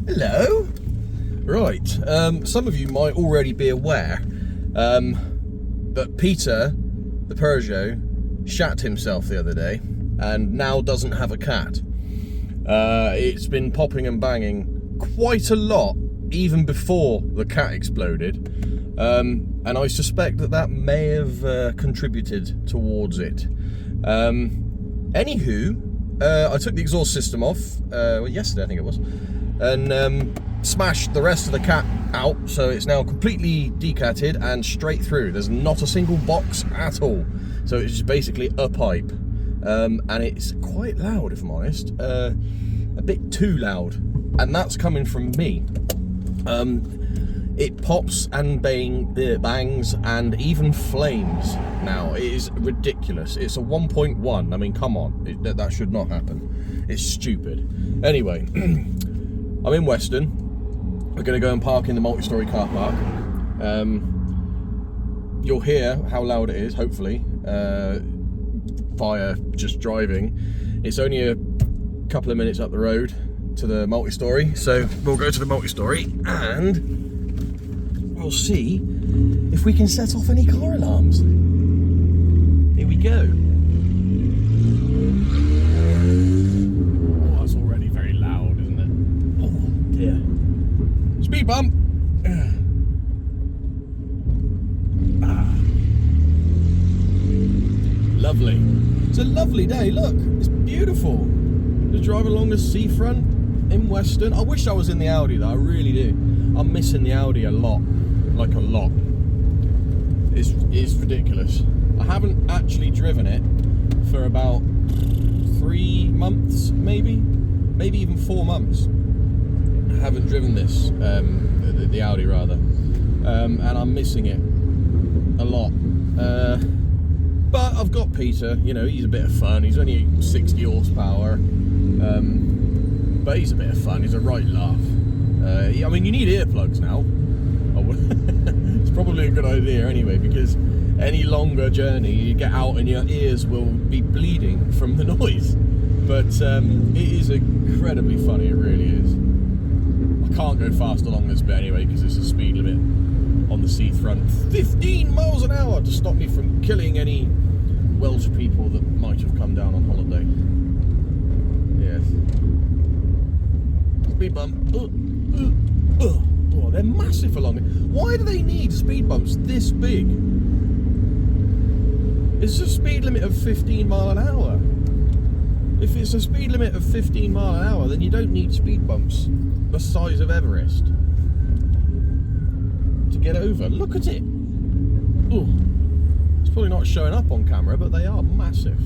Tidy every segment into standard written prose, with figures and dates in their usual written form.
Hello. Right, some of you might already be aware that Peter, the Peugeot, shat himself the other day and now doesn't have a cat. It's been popping and banging quite a lot even before the cat exploded, and I suspect that may have contributed towards it. Anywho, I took the exhaust system off yesterday, I think it was, and smashed the rest of the cat out, so it's now completely decatted and straight through. There's not a single box at all, so it's just basically a pipe, and it's quite loud, if I'm honest, a bit too loud, and that's coming from me. It pops and bangs and even flames now. It is ridiculous. It's a 1.1. I mean, come on. That should not happen. It's stupid. Anyway, I'm in Weston. We're going to go and park in the multi-storey car park. You'll hear how loud it is, hopefully, via just driving. It's only a couple of minutes up the road to the multi-storey, so we'll go to the multi-storey and we'll see if we can set off any car alarms. Here we go. Oh, that's already very loud, isn't it? Oh dear. Speed bump. Lovely. It's a lovely day, look. It's beautiful. Just drive along the seafront in Weston. I wish I was in the Audi though, I really do. I'm missing the Audi a lot. Like a lot. It's ridiculous. I haven't actually driven it for about 3 months, maybe even 4 months. I haven't driven this, the Audi rather, and I'm missing it a lot. But I've got Peter. You know, he's a bit of fun. He's only 60 horsepower, but he's a bit of fun. He's a right laugh. I mean, you need earplugs now. It's probably a good idea anyway, because any longer journey you get out and your ears will be bleeding from the noise. But it is incredibly funny, it really is. I can't go fast along this bit anyway because there's a speed limit on the seafront, 15 miles an hour, to stop me from killing any Welsh people that might have come down on holiday. Yes. Speed bump. Oh, they're massive along it. Why do they need speed bumps this big? It's a speed limit of 15 mile an hour. If it's a speed limit of 15 mile an hour, then you don't need speed bumps the size of Everest to get over. Look at it. Oh, it's probably not showing up on camera, but they are massive.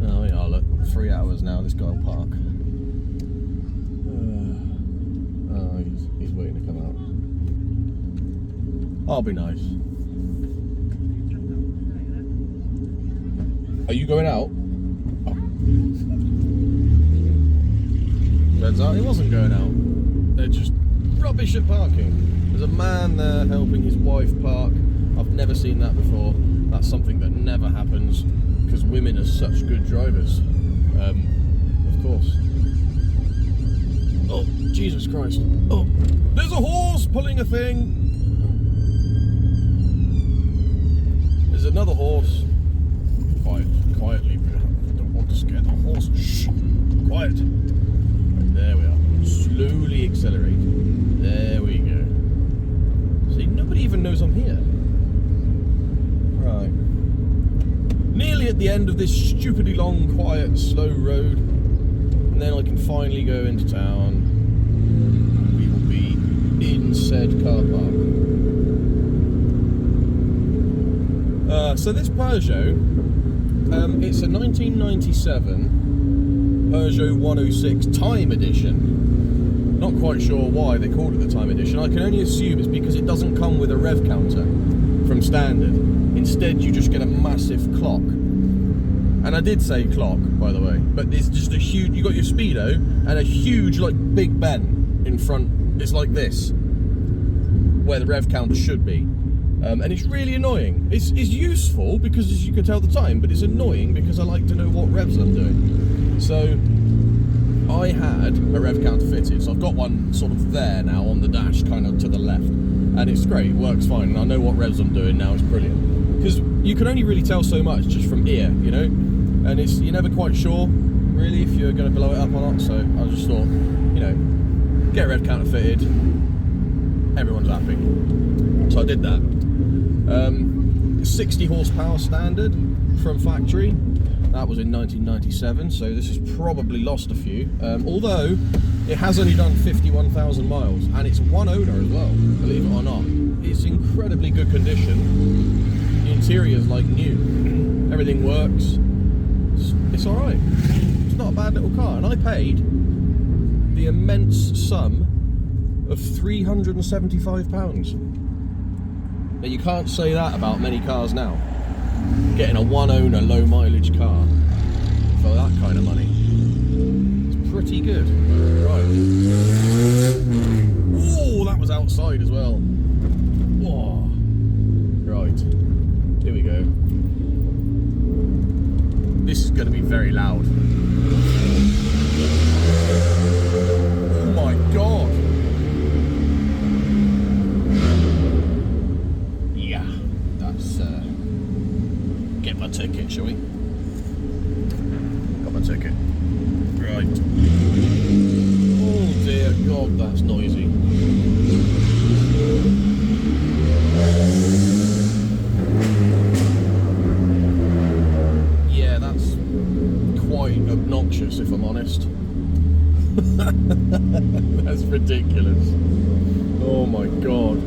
Oh yeah, look, 3 hours now. This guy will park. Oh, he's waiting to come out. I'll be nice. Are you going out? Oh. Turns out he wasn't going out. They're just rubbish at parking. There's a man there helping his wife park. I've never seen that before. That's something that never happens because women are such good drivers. Of course. Oh, Jesus Christ. Oh, there's a horse pulling a thing. There's another horse. Quietly. I don't want to scare the horse. Shh. Quiet. Right, there we are. Slowly accelerate. There we go. See, nobody even knows I'm here. Right. Nearly at the end of this stupidly long, quiet, slow road. And then I can finally go into town. We will be in said car park. So this Peugeot, it's a 1997 Peugeot 106 Time Edition. Not quite sure why they called it the Time Edition. I can only assume it's because it doesn't come with a rev counter from standard. Instead, you just get a massive clock. And I did say clock, by the way, but it's just a huge, you got your speedo and a huge, like, Big Ben in front. It's like this, where the rev counter should be. And it's really annoying. It's useful because you can tell the time, but it's annoying because I like to know what revs I'm doing. So I I had a rev counter fitted, so I've got one sort of there now on the dash, kind of to the left, and it's great, it works fine, and I know what revs I'm doing now. It's brilliant, because you can only really tell so much just from ear, you know, and you're never quite sure really if you're going to blow it up or not. So I just thought, you know, get a rev counter fitted, everyone's happy. So I did that. 60 horsepower standard from factory. That was in 1997, so this has probably lost a few. Although it has only done 51,000 miles, and it's one owner as well, believe it or not. It's incredibly good condition. The interior's like new. Everything works. It's all right. It's not a bad little car, and I paid the immense sum of £375. Now you can't say that about many cars now. Getting a one-owner, low-mileage car for that kind of money, it's pretty good. Right. Oh, that was outside as well. Whoa. Right. Here we go. This is going to be very loud. Oh my god. Yeah, that's get my ticket, shall we? Got my ticket. Right. Oh dear god, that's noisy. Yeah, that's quite obnoxious, if I'm honest. That's ridiculous. Oh my god.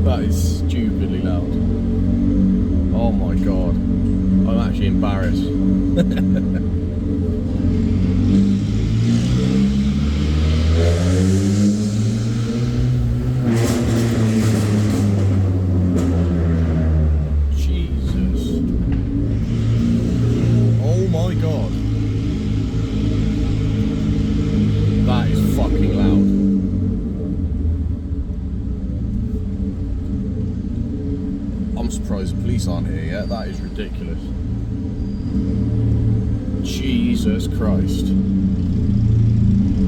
That is stupidly loud. Oh my god. I'm actually embarrassed. Jesus. Oh my god. That is fucking loud. I'm surprised the police aren't here yet. That is ridiculous. Jesus Christ.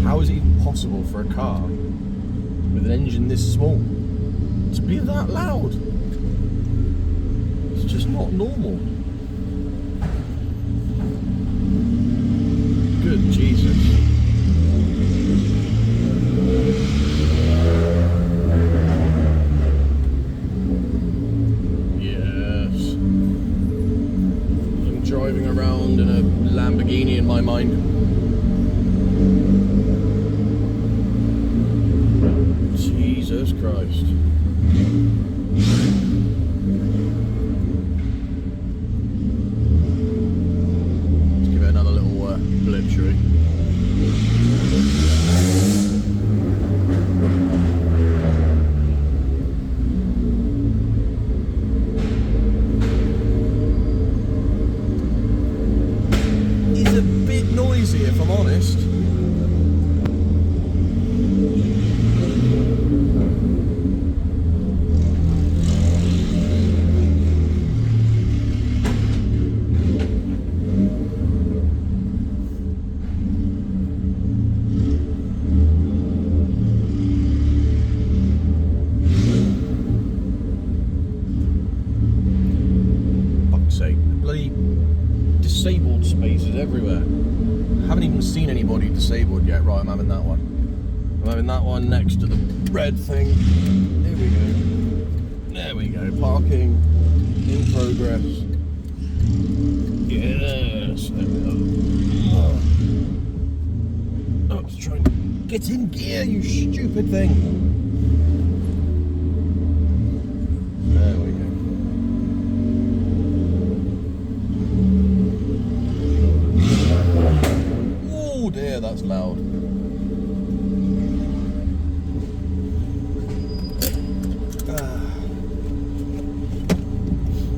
How is it even possible for a car with an engine this small to be that loud? It's just not normal. Good Jesus. Driving around in a Lamborghini in my mind. Jesus Christ. Let's give it another little blip, shall we? Noisy, if I'm honest. Fuck's sake, bloody disabled spaces everywhere. I haven't even seen anybody disabled yet. Right, I'm having that one. I'm having that one next to the red thing. There we go. There we go. Parking in progress. Yes. There we go. Oh, let's try and get in gear, you stupid thing. There we go. Oh dear, that's loud.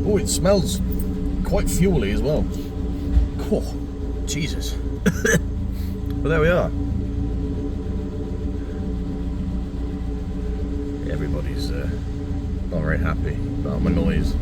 Oh, it smells quite fuely as well. Oh, Jesus. But there we are. Everybody's not very happy about my noise.